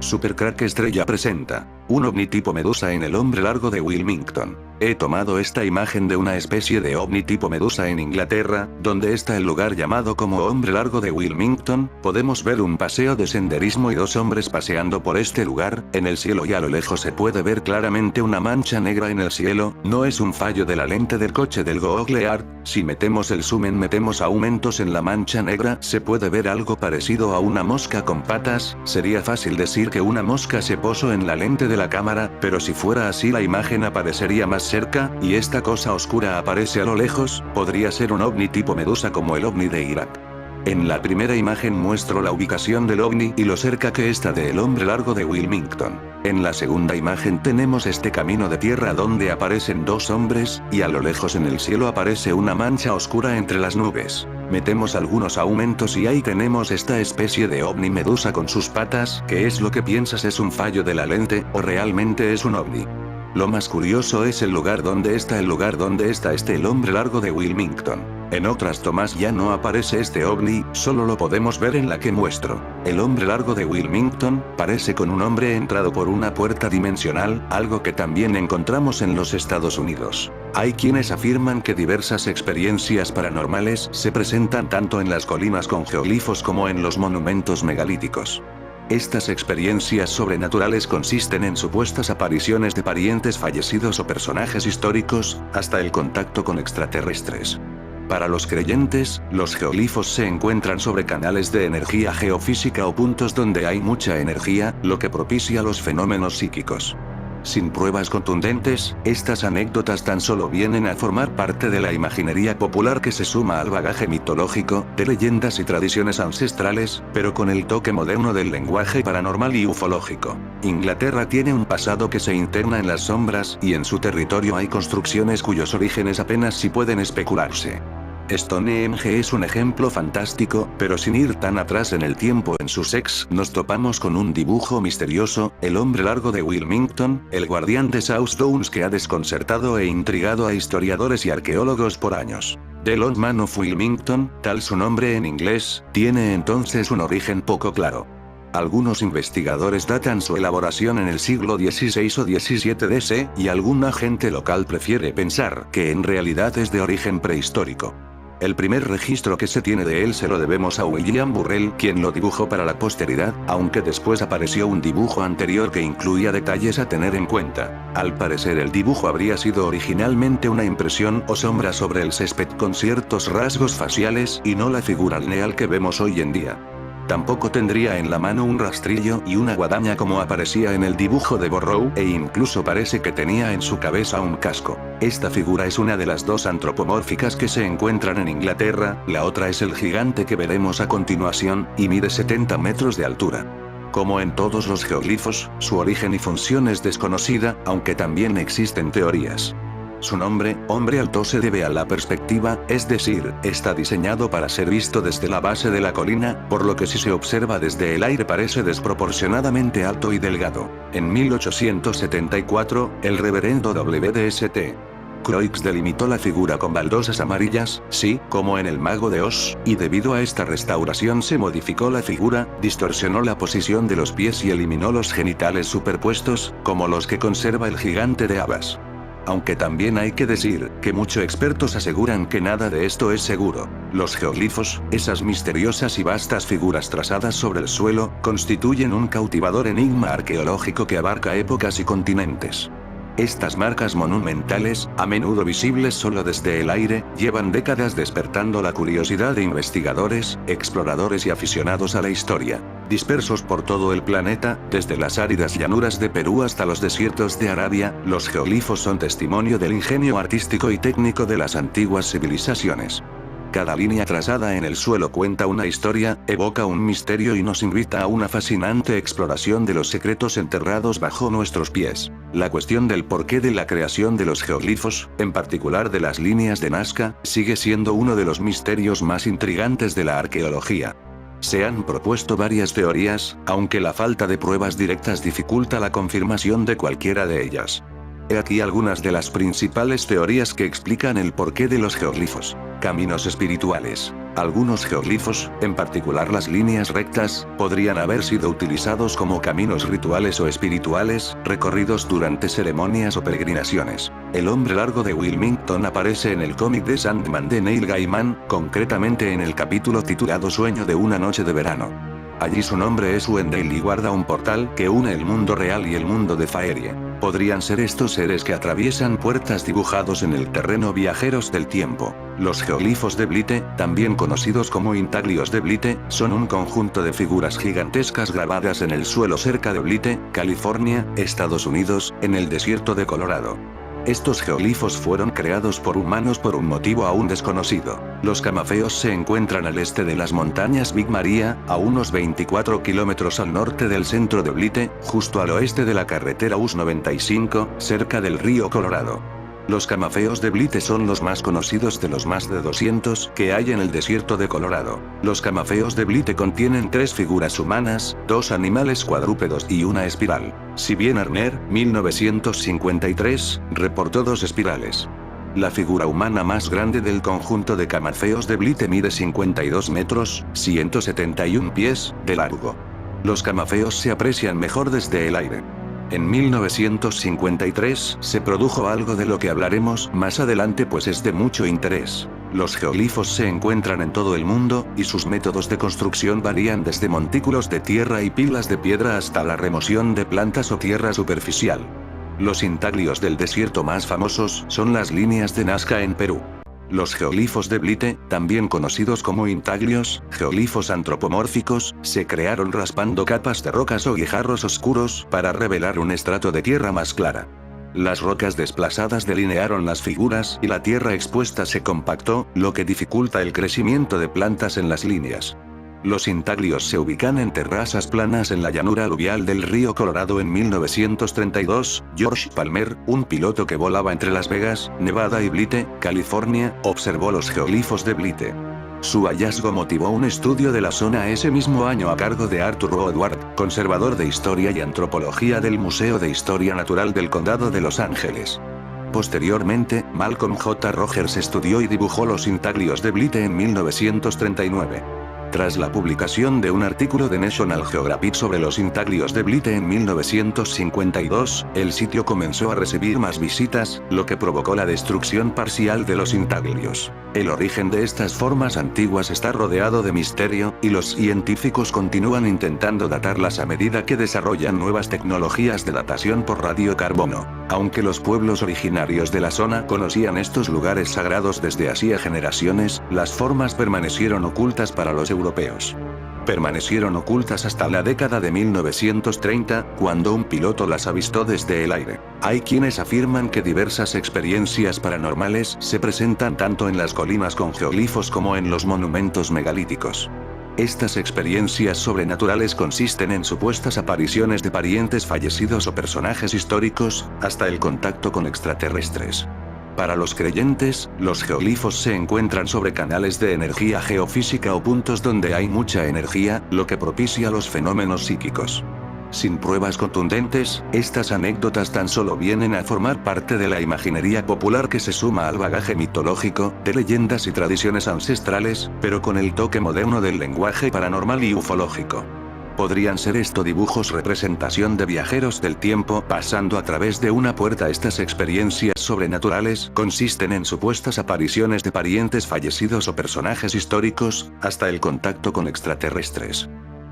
Supercrack Estrella presenta un ovni tipo medusa en el Hombre Largo de Wilmington. He tomado esta imagen de una especie de ovni tipo medusa en Inglaterra, donde está el lugar llamado como Hombre Largo de Wilmington. Podemos ver un paseo de senderismo y dos hombres paseando por este lugar. En el cielo y a lo lejos se puede ver claramente una mancha negra en el cielo. No es un fallo de la lente del coche del Google Earth. Si metemos el zoom metemos aumentos en la mancha negra, se puede ver algo parecido a una mosca con patas. Sería fácil decir que una mosca se posó en la lente de la cámara, pero si fuera así la imagen aparecería más cerca, y esta cosa oscura aparece a lo lejos. Podría ser un ovni tipo medusa como el ovni de Irak. En la primera imagen muestro la ubicación del ovni y lo cerca que está del Hombre Largo de Wilmington. En la segunda imagen tenemos este camino de tierra donde aparecen dos hombres, y a lo lejos en el cielo aparece una mancha oscura entre las nubes. Metemos algunos aumentos y ahí tenemos esta especie de ovni medusa con sus patas. ¿Qué es lo que piensas? ¿Es un fallo de la lente, o realmente es un ovni? Lo más curioso es el lugar donde está el Hombre Largo de Wilmington. En otras tomas ya no aparece este ovni, solo lo podemos ver en la que muestro. El Hombre Largo de Wilmington parece con un hombre entrado por una puerta dimensional, algo que también encontramos en los Estados Unidos. Hay quienes afirman que diversas experiencias paranormales se presentan tanto en las colinas con geoglifos como en los monumentos megalíticos. Estas experiencias sobrenaturales consisten en supuestas apariciones de parientes fallecidos o personajes históricos, hasta el contacto con extraterrestres. Para los creyentes, los geoglifos se encuentran sobre canales de energía geofísica o puntos donde hay mucha energía, lo que propicia los fenómenos psíquicos. Sin pruebas contundentes, estas anécdotas tan solo vienen a formar parte de la imaginería popular que se suma al bagaje mitológico, de leyendas y tradiciones ancestrales, pero con el toque moderno del lenguaje paranormal y ufológico. Inglaterra tiene un pasado que se interna en las sombras, y en su territorio hay construcciones cuyos orígenes apenas si pueden especularse. Stonehenge es un ejemplo fantástico, pero sin ir tan atrás en el tiempo en Sussex nos topamos con un dibujo misterioso, el Hombre Largo de Wilmington, el guardián de South Downs que ha desconcertado e intrigado a historiadores y arqueólogos por años. The Lone Man of Wilmington, tal su nombre en inglés, tiene entonces un origen poco claro. Algunos investigadores datan su elaboración en el siglo XVI o XVII DC, y alguna gente local prefiere pensar que en realidad es de origen prehistórico. El primer registro que se tiene de él se lo debemos a William Burrell, quien lo dibujó para la posteridad, aunque después apareció un dibujo anterior que incluía detalles a tener en cuenta. Al parecer el dibujo habría sido originalmente una impresión o sombra sobre el césped con ciertos rasgos faciales, y no la figura lineal que vemos hoy en día. Tampoco tendría en la mano un rastrillo y una guadaña como aparecía en el dibujo de Burrow, e incluso parece que tenía en su cabeza un casco. Esta figura es una de las dos antropomórficas que se encuentran en Inglaterra, la otra es el gigante que veremos a continuación, y mide 70 metros de altura. Como en todos los geoglifos, su origen y función es desconocida, aunque también existen teorías. Su nombre, Hombre Alto, se debe a la perspectiva, es decir, está diseñado para ser visto desde la base de la colina, por lo que si se observa desde el aire parece desproporcionadamente alto y delgado. En 1874, el reverendo W.D.St. Croix delimitó la figura con baldosas amarillas, sí, como en El Mago de Oz, y debido a esta restauración se modificó la figura, distorsionó la posición de los pies y eliminó los genitales superpuestos, como los que conserva el gigante de Abas. Aunque también hay que decir, que muchos expertos aseguran que nada de esto es seguro. Los geoglifos, esas misteriosas y vastas figuras trazadas sobre el suelo, constituyen un cautivador enigma arqueológico que abarca épocas y continentes. Estas marcas monumentales, a menudo visibles solo desde el aire, llevan décadas despertando la curiosidad de investigadores, exploradores y aficionados a la historia. Dispersos por todo el planeta, desde las áridas llanuras de Perú hasta los desiertos de Arabia, los geoglifos son testimonio del ingenio artístico y técnico de las antiguas civilizaciones. Cada línea trazada en el suelo cuenta una historia, evoca un misterio y nos invita a una fascinante exploración de los secretos enterrados bajo nuestros pies. La cuestión del porqué de la creación de los geoglifos, en particular de las líneas de Nazca, sigue siendo uno de los misterios más intrigantes de la arqueología. Se han propuesto varias teorías, aunque la falta de pruebas directas dificulta la confirmación de cualquiera de ellas. He aquí algunas de las principales teorías que explican el porqué de los geoglifos. Caminos espirituales. Algunos geoglifos, en particular las líneas rectas, podrían haber sido utilizados como caminos rituales o espirituales, recorridos durante ceremonias o peregrinaciones. El hombre largo de Wilmington aparece en el cómic de Sandman de Neil Gaiman, concretamente en el capítulo titulado Sueño de una noche de verano. Allí su nombre es Wendell y guarda un portal que une el mundo real y el mundo de Faerie. Podrían ser estos seres que atraviesan puertas dibujados en el terreno viajeros del tiempo. Los geoglifos de Blite, también conocidos como intaglios de Blite, son un conjunto de figuras gigantescas grabadas en el suelo cerca de Blite, California, Estados Unidos, en el desierto de Colorado. Estos geoglifos fueron creados por humanos por un motivo aún desconocido. Los camafeos se encuentran al este de las montañas Big Maria, a unos 24 kilómetros al norte del centro de Blite, justo al oeste de la carretera US 95, cerca del río Colorado. Los camafeos de Blite son los más conocidos de los más de 200 que hay en el desierto de Colorado. Los camafeos de Blite contienen 3 figuras humanas, 2 animales cuadrúpedos y una espiral. Si bien Arner, 1953, reportó 2 espirales. La figura humana más grande del conjunto de camafeos de Blite mide 52 metros, 171 pies, de largo. Los camafeos se aprecian mejor desde el aire. En 1953 se produjo algo de lo que hablaremos más adelante pues es de mucho interés. Los geoglifos se encuentran en todo el mundo, y sus métodos de construcción varían desde montículos de tierra y pilas de piedra hasta la remoción de plantas o tierra superficial. Los intaglios del desierto más famosos son las líneas de Nazca en Perú. Los geoglifos de Blite, también conocidos como intaglios, geoglifos antropomórficos, se crearon raspando capas de rocas o guijarros oscuros para revelar un estrato de tierra más clara. Las rocas desplazadas delinearon las figuras y la tierra expuesta se compactó, lo que dificulta el crecimiento de plantas en las líneas. Los intaglios se ubican en terrazas planas en la llanura aluvial del río Colorado. En 1932, George Palmer, un piloto que volaba entre Las Vegas, Nevada y Blite, California, observó los geoglifos de Blite. Su hallazgo motivó un estudio de la zona ese mismo año a cargo de Arthur Woodward, conservador de historia y antropología del Museo de Historia Natural del Condado de Los Ángeles. Posteriormente, Malcolm J. Rogers estudió y dibujó los intaglios de Blite en 1939. Tras la publicación de un artículo de National Geographic sobre los intaglios de Blite en 1952, el sitio comenzó a recibir más visitas, lo que provocó la destrucción parcial de los intaglios. El origen de estas formas antiguas está rodeado de misterio, y los científicos continúan intentando datarlas a medida que desarrollan nuevas tecnologías de datación por radiocarbono. Aunque los pueblos originarios de la zona conocían estos lugares sagrados desde hacía generaciones, las formas permanecieron ocultas para los europeos. Permanecieron ocultas hasta la década de 1930, cuando un piloto las avistó desde el aire. Hay quienes afirman que diversas experiencias paranormales se presentan tanto en las colinas con geoglifos como en los monumentos megalíticos. Estas experiencias sobrenaturales consisten en supuestas apariciones de parientes fallecidos o personajes históricos, hasta el contacto con extraterrestres. Para los creyentes, los geoglifos se encuentran sobre canales de energía geofísica o puntos donde hay mucha energía, lo que propicia los fenómenos psíquicos. Sin pruebas contundentes, estas anécdotas tan solo vienen a formar parte de la imaginería popular que se suma al bagaje mitológico, de leyendas y tradiciones ancestrales, pero con el toque moderno del lenguaje paranormal y ufológico. Podrían ser esto dibujos representación de viajeros del tiempo pasando a través de una puerta. Estas experiencias sobrenaturales consisten en supuestas apariciones de parientes fallecidos o personajes históricos, hasta el contacto con extraterrestres.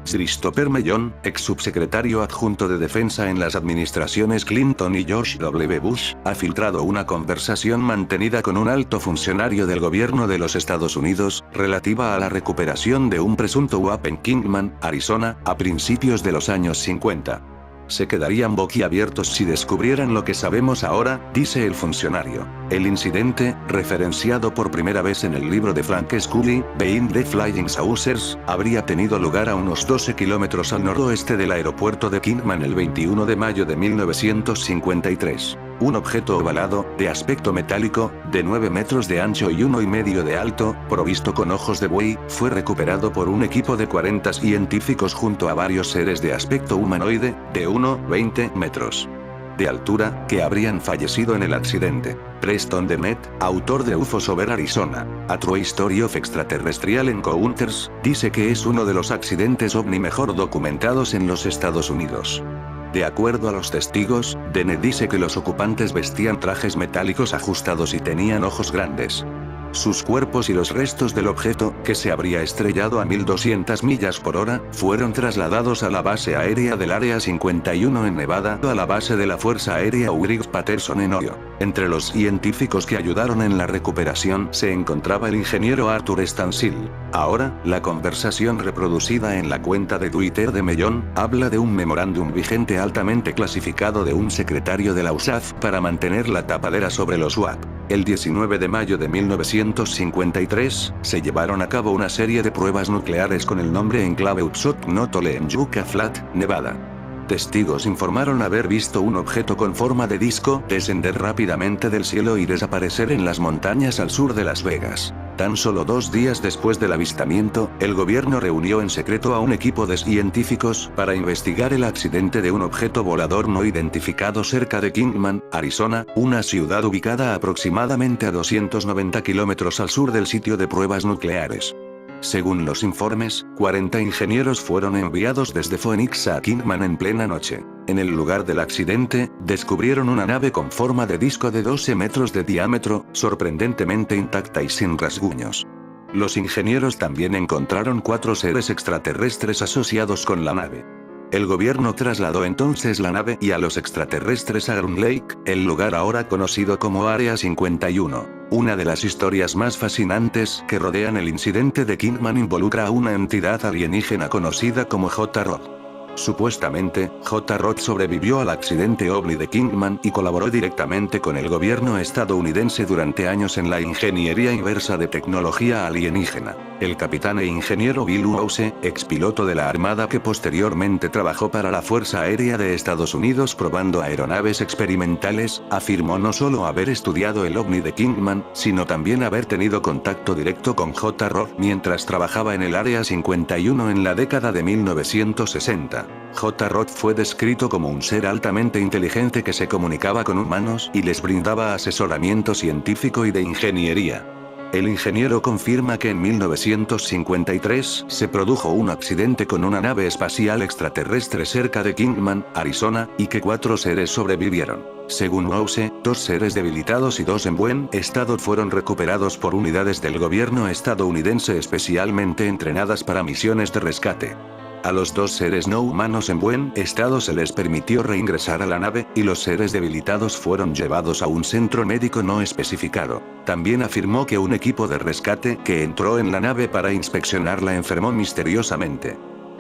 Christopher Mellon, ex subsecretario adjunto de Defensa en las administraciones Clinton y George W. Bush, ha filtrado una conversación mantenida con un alto funcionario del gobierno de los Estados Unidos, relativa a la recuperación de un presunto UAP en Kingman, Arizona, a principios de los años 50. Se quedarían boquiabiertos si descubrieran lo que sabemos ahora, dice el funcionario. El incidente, referenciado por primera vez en el libro de Frank Scully, Behind the Flying Saucers, habría tenido lugar a unos 12 kilómetros al noroeste del aeropuerto de Kingman el 21 de mayo de 1953. Un objeto ovalado, de aspecto metálico, de 9 metros de ancho y 1,5 de alto, provisto con ojos de buey, fue recuperado por un equipo de 40 científicos junto a varios seres de aspecto humanoide, de 1,20 metros. de altura, que habrían fallecido en el accidente. Preston Dennett, autor de UFOs over Arizona, A True Story of Extraterrestrial Encounters, dice que es uno de los accidentes ovni mejor documentados en los Estados Unidos. De acuerdo a los testigos, Dennett dice que los ocupantes vestían trajes metálicos ajustados y tenían ojos grandes. Sus cuerpos y los restos del objeto, que se habría estrellado a 1200 millas por hora, fueron trasladados a la base aérea del Área 51 en Nevada, a la base de la Fuerza Aérea Wright-Patterson en Ohio. Entre los científicos que ayudaron en la recuperación se encontraba el ingeniero Arthur Stancil. Ahora, la conversación reproducida en la cuenta de Twitter de Mellon, habla de un memorándum vigente altamente clasificado de un secretario de la USAF para mantener la tapadera sobre los UAP. El 19 de mayo de 1953, se llevaron a cabo una serie de pruebas nucleares con el nombre Enclave Upshot-Knotole en Yucca Flat, Nevada. Testigos informaron haber visto un objeto con forma de disco descender rápidamente del cielo y desaparecer en las montañas al sur de Las Vegas. Tan solo 2 días después del avistamiento, el gobierno reunió en secreto a un equipo de científicos para investigar el accidente de un objeto volador no identificado cerca de Kingman, Arizona, una ciudad ubicada aproximadamente a 290 kilómetros al sur del sitio de pruebas nucleares. Según los informes, 40 ingenieros fueron enviados desde Phoenix a Kingman en plena noche. En el lugar del accidente, descubrieron una nave con forma de disco de 12 metros de diámetro, sorprendentemente intacta y sin rasguños. Los ingenieros también encontraron 4 seres extraterrestres asociados con la nave. El gobierno trasladó entonces la nave y a los extraterrestres a Ground Lake, el lugar ahora conocido como Área 51. Una de las historias más fascinantes que rodean el incidente de Kingman involucra a una entidad alienígena conocida como J-Rod. Supuestamente, J-Rod sobrevivió al accidente ovni de Kingman y colaboró directamente con el gobierno estadounidense durante años en la ingeniería inversa de tecnología alienígena. El capitán e ingeniero Bill Wouse, expiloto de la Armada que posteriormente trabajó para la Fuerza Aérea de Estados Unidos probando aeronaves experimentales, afirmó no solo haber estudiado el ovni de Kingman, sino también haber tenido contacto directo con J-Rod mientras trabajaba en el Área 51 en la década de 1960. J-Rod fue descrito como un ser altamente inteligente que se comunicaba con humanos y les brindaba asesoramiento científico y de ingeniería. El ingeniero confirma que en 1953 se produjo un accidente con una nave espacial extraterrestre cerca de Kingman, Arizona, y que 4 seres sobrevivieron. Según Wouse, 2 seres debilitados y 2 en buen estado fueron recuperados por unidades del gobierno estadounidense especialmente entrenadas para misiones de rescate. A los 2 seres no humanos en buen estado se les permitió reingresar a la nave, y los seres debilitados fueron llevados a un centro médico no especificado. También afirmó que un equipo de rescate que entró en la nave para inspeccionarla enfermó misteriosamente.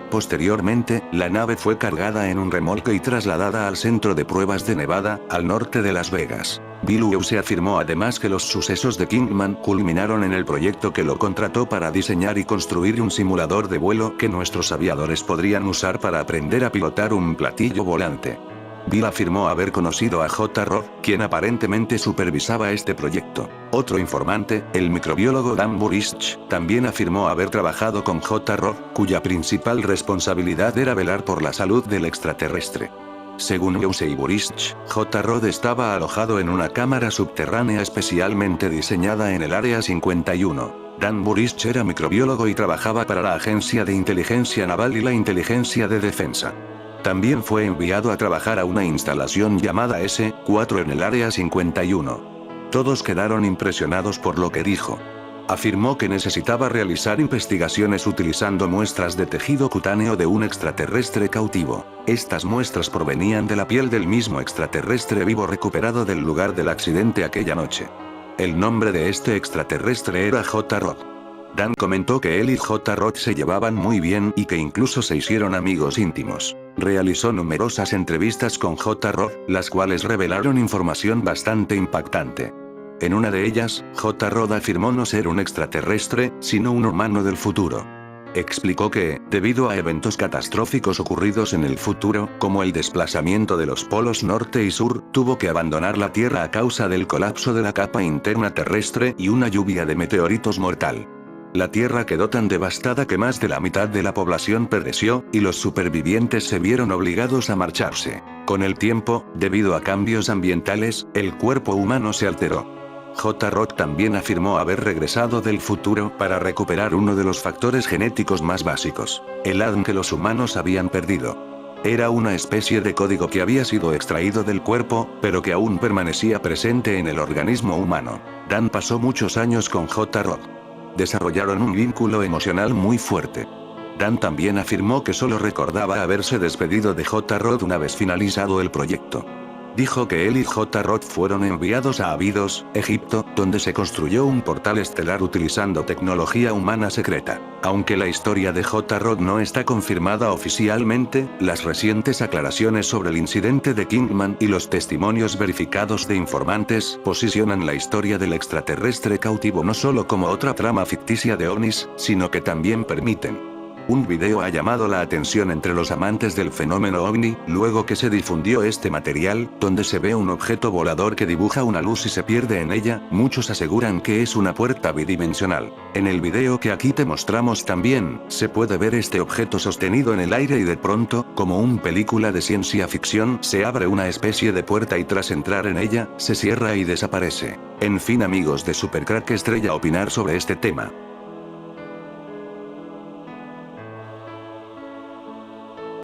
Posteriormente, la nave fue cargada en un remolque y trasladada al centro de pruebas de Nevada, al norte de Las Vegas. Bill Wouse afirmó además que los sucesos de Kingman culminaron en el proyecto que lo contrató para diseñar y construir un simulador de vuelo que nuestros aviadores podrían usar para aprender a pilotar un platillo volante. Bill afirmó haber conocido a J-Rod, quien aparentemente supervisaba este proyecto. Otro informante, el microbiólogo Dan Burich, también afirmó haber trabajado con J-Rod, cuya principal responsabilidad era velar por la salud del extraterrestre. Según Wouse y Burich, J-Rod estaba alojado en una cámara subterránea especialmente diseñada en el Área 51. Dan Burich era microbiólogo y trabajaba para la Agencia de Inteligencia Naval y la Inteligencia de Defensa. También fue enviado a trabajar a una instalación llamada S-4 en el Área 51. Todos quedaron impresionados por lo que dijo. Afirmó que necesitaba realizar investigaciones utilizando muestras de tejido cutáneo de un extraterrestre cautivo. Estas muestras provenían de la piel del mismo extraterrestre vivo recuperado del lugar del accidente aquella noche. El nombre de este extraterrestre era J-Rod. Dan comentó que él y J-Rod se llevaban muy bien y que incluso se hicieron amigos íntimos. Realizó numerosas entrevistas con J-Rod, las cuales revelaron información bastante impactante. En una de ellas, J-Rod afirmó no ser un extraterrestre, sino un humano del futuro. Explicó que, debido a eventos catastróficos ocurridos en el futuro, como el desplazamiento de los polos norte y sur, tuvo que abandonar la Tierra a causa del colapso de la capa interna terrestre y una lluvia de meteoritos mortal. La Tierra quedó tan devastada que más de la mitad de la población pereció, y los supervivientes se vieron obligados a marcharse. Con el tiempo, debido a cambios ambientales, el cuerpo humano se alteró. J-Rock también afirmó haber regresado del futuro para recuperar uno de los factores genéticos más básicos, el ADN que los humanos habían perdido. Era una especie de código que había sido extraído del cuerpo, pero que aún permanecía presente en el organismo humano. Dan pasó muchos años con J-Rock. Desarrollaron un vínculo emocional muy fuerte. Dan también afirmó que solo recordaba haberse despedido de J-Rock una vez finalizado el proyecto. Dijo que él y J-Rock fueron enviados a Abidos, Egipto, donde se construyó un portal estelar utilizando tecnología humana secreta. Aunque la historia de J-Rock no está confirmada oficialmente, las recientes aclaraciones sobre el incidente de Kingman y los testimonios verificados de informantes posicionan la historia del extraterrestre cautivo no solo como otra trama ficticia de ovnis, sino que también permiten. Un video ha llamado la atención entre los amantes del fenómeno ovni, luego que se difundió este material, donde se ve un objeto volador que dibuja una luz y se pierde en ella. Muchos aseguran que es una puerta bidimensional. En el video que aquí te mostramos también, se puede ver este objeto sostenido en el aire y de pronto, como una película de ciencia ficción, se abre una especie de puerta y tras entrar en ella, se cierra y desaparece. En fin amigos de Supercrack Estrella, opinar sobre este tema.